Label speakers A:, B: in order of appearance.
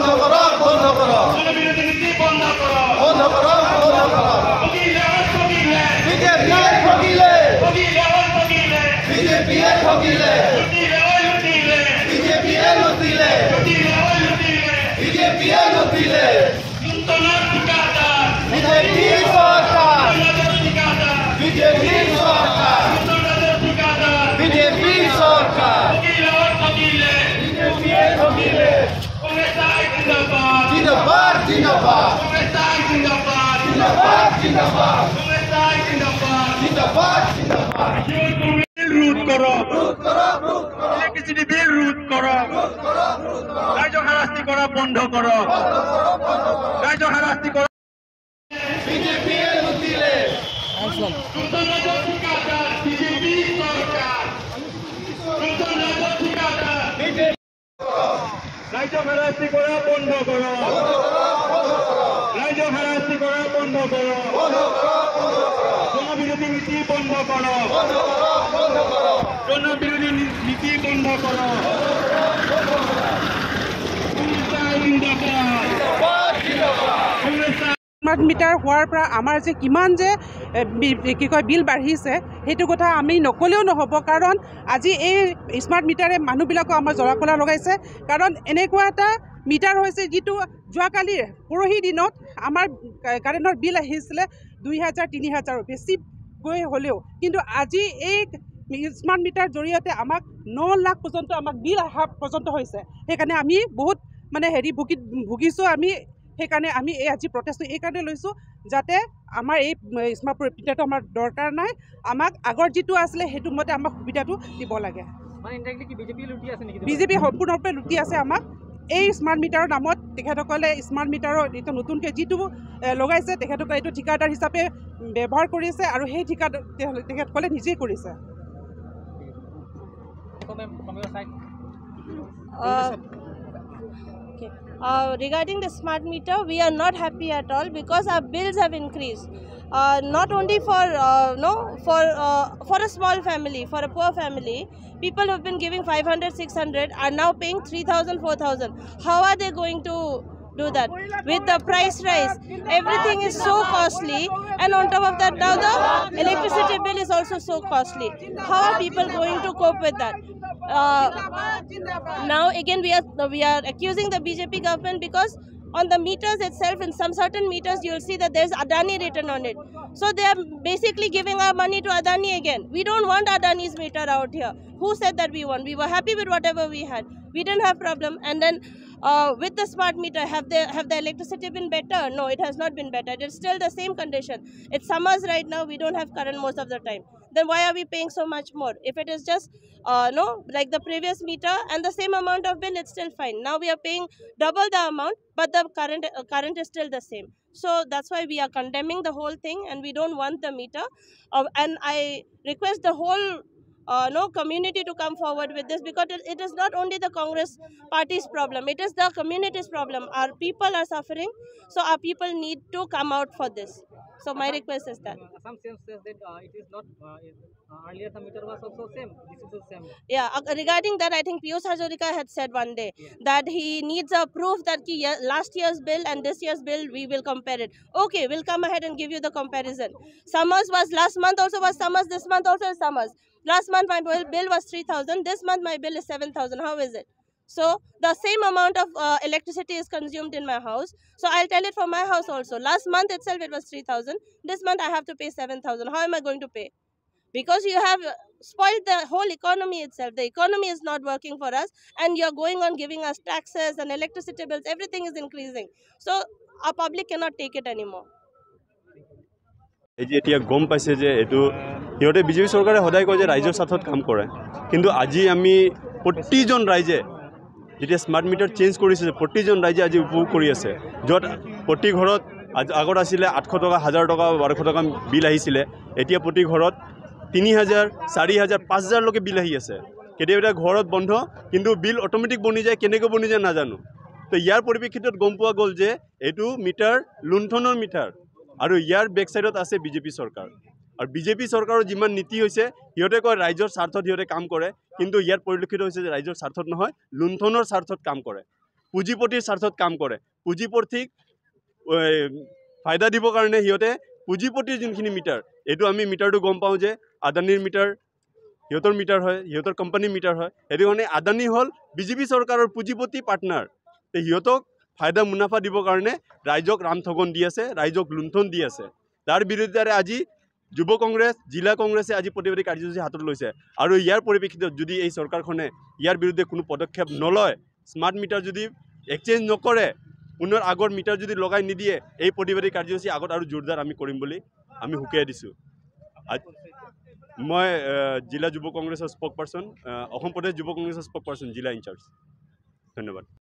A: জনবিরোধী নীতি বন্ধ করো रोध करो इलेक्ट्रिसिटी बिल रोध करो राइजक हारास्ती करा बंध करो राइजक हारास्ती करा রাইজক হারাস্তি করা বন্ধ করো রাইজক হারাস্তি করা বন্ধ করো জনবিরোধী নীতি বন্ধ করো জনবিরোধী নীতি বন্ধ করো
B: স্মার্ট মিটাৰ হোৱাৰ পৰা আমাৰ যে কিমান যে কি কয় বিল বাঢ়িছে সেইটো কথা আমি নকলেও নহ'ব কাৰণ আজি এই স্মাৰ্ট মিটাৰে মানুহবিলাকক আমাৰ জলাকলা লগাইছে কাৰণ এনেকুৱা এটা মিটাৰ হৈছে যিটো যোৱাকালি পৰহি দিনত আমাৰ কাৰেণ্টৰ বিল আহিছিলে 2000 3000 বেছি গৈ হ'লেও কিন্তু আজি এই স্মাৰ্ট মিটাৰ জৰিয়তে আমাক 9 লাখ পৰ্যন্ত আমাক বিল অহা পৰ্যন্ত হৈছে সেইকাৰণে আমি বহুত মানে ভুগিছোঁ আমি সেইকাৰণে আমি এই আজি প্ৰটেষ্টটো এইকাৰণে লৈছোঁ যাতে আমাৰ এই স্মাৰ্ট মিটাৰটো আমাৰ দৰকাৰ নাই আমাক আগৰ যিটো আছিলে সেইটো মতে আমাক সুবিধাটো দিব লাগে বিজেপি সম্পূৰ্ণৰূপে লুটি আছে আমাক এই স্মাৰ্ট মিটাৰৰ নামত তেখেতসকলে স্মাৰ্ট মিটাৰৰ এইটো নতুনকৈ যিটো লগাইছে তেখেতসকলে এইটো ঠিকাদাৰ হিচাপে ব্যৱহাৰ কৰিছে আৰু সেই ঠিকাদাৰ তেখেতসকলে নিজেই কৰিছে
C: Regarding the smart meter, we are not happy at all because our bills have increased. Not only for a small family, for a poor family, people who have been giving 500, 600 are now paying 3,000, 4,000. How are they going to do that? With the price rise, everything is so costly, and on top of that, now the electricity bill is also so costly. How are people going to cope with that? Now again we are accusing the BJP government because on the meters itself, in some certain meters you will see that there is Adani written on it. So they are basically giving our money to Adani again. We don't want Adani's meter out here. Who said that we want? We were happy with whatever we had. We didn't have problem. And then with the smart meter, have the electricity been better? No, it has not been better. It is still the same condition. It's summers right now. We don't have current most of the time. Then why are we paying so much more? If it is just like the previous meter and the same amount of bill, it's still fine. Now we are paying double the amount, but the current is still the same. So that's why we are condemning the whole thing, and we don't want the meter. And I request the whole community to come forward with this, because it is not only the Congress party's problem, it is the community's problem. Our people are suffering, so our people need to come out for this. So my request is that.
D: Some says that it is not earlier the meter was also same. This is the same.
C: Yeah, regarding that, I think Piyush Hajorika had said one day that he needs a proof that last year's bill and this year's bill, we will compare it. Okay, we'll come ahead and give you the comparison. Summers was last month also was summers, this month also is summers. Last month my bill was 3,000, this month my bill is 7,000. How is it? So the same amount of electricity is consumed in my house. So I'll tell it for my house also. Last month itself it was 3,000. This month I have to pay 7,000. How am I going to pay? Because you have spoiled the whole economy itself. The economy is not working for us, and you're going on giving us taxes and electricity bills. Everything is increasing. So our public cannot take it anymore.
E: এতিয়া গম পাইছে যে এইটো সিহঁতে BJP চৰকাৰে সদায় কয় যে ৰাইজৰ স্বাৰ্থত কাম কৰে, কিন্তু আজি আমি প্ৰতিজন ৰাইজে যেতিয়া স্মাৰ্ট মিটাৰ চেঞ্জ কৰিছে প্ৰতিজন ৰাইজে আজি উপভোগ কৰি আছে। য'ত প্ৰতি ঘৰত আগত আছিলে 800 টকা 1000 টকা 1200 টকা বিল আহিছিলে, এতিয়া প্ৰতি ঘৰত 3000 4000 5000 লৈকে বিল আহি আছে। কেতিয়াবা ঘৰত বন্ধ কিন্তু বিল অটোমেটিক বনি যায়, কেনেকৈ বনি যায় নাজানো। তো ইয়াৰ পৰিপ্ৰেক্ষিতত গম পোৱা গ'ল যে এইটো মিটাৰ লুণ্ঠনৰ মিটাৰ, আৰু ইয়াৰ বেক সাইডত আছে বিজেপি চৰকাৰ। আৰু বিজেপি চৰকাৰৰ যিমান নীতি হৈছে সিহঁতে কয় ৰাইজৰ স্বাৰ্থত সিহঁতে কাম কৰে, কিন্তু ইয়াৰ পৰিলক্ষিত হৈছে যে ৰাইজৰ স্বাৰ্থত নহয় লুণ্ঠনৰ স্বাৰ্থত কাম কৰে। পুঁজিপতিৰ স্বাৰ্থত কাম কৰে পুঁজিপতিক ফায়দা দিবৰ কাৰণে সিহঁতে পুঁজিপতিৰ যোনখিনি মিটাৰ এইটো আমি মিটাৰটো গম পাওঁ যে আদানীৰ মিটাৰ সিহঁতৰ মিটাৰ হয় সিহঁতৰ কোম্পানীৰ মিটাৰ হয় সেইটো কাৰণে আদানী হ'ল বিজেপি চৰকাৰৰ পুঁজিপতি পাৰ্টনাৰ সিহঁতক ফায়দা মুনাফা দিবৰ কাৰণে ৰাইজক ৰামঠগন দি আছে ৰাইজক লুণ্ঠন দি আছে তাৰ বিৰুদ্ধে আজি যুৱ কংগ্ৰেছ জিলা কংগ্ৰেছে আজি প্ৰতিবাদী কাৰ্যসূচী হাতত লৈছে আৰু ইয়াৰ পৰিপ্ৰেক্ষিতত যদি এই চৰকাৰখনে ইয়াৰ বিৰুদ্ধে কোনো পদক্ষেপ নলয় স্মাৰ্ট মিটাৰ যদি এক্সচেঞ্জ নকৰে পুনৰ আগৰ মিটাৰ যদি লগাই নিদিয়ে এই প্ৰতিবাদী কাৰ্যসূচী আগত আৰু জোৰদাৰ আমি কৰিম বুলি আমি হুকিয়াই দিছোঁ মই জিলা যুৱ কংগ্ৰেছৰ স্পক পাৰ্চন অসম প্ৰদেশ যুৱ কংগ্ৰেছৰ স্পক পাৰ্চন জিলা ইনচাৰ্জ ধন্যবাদ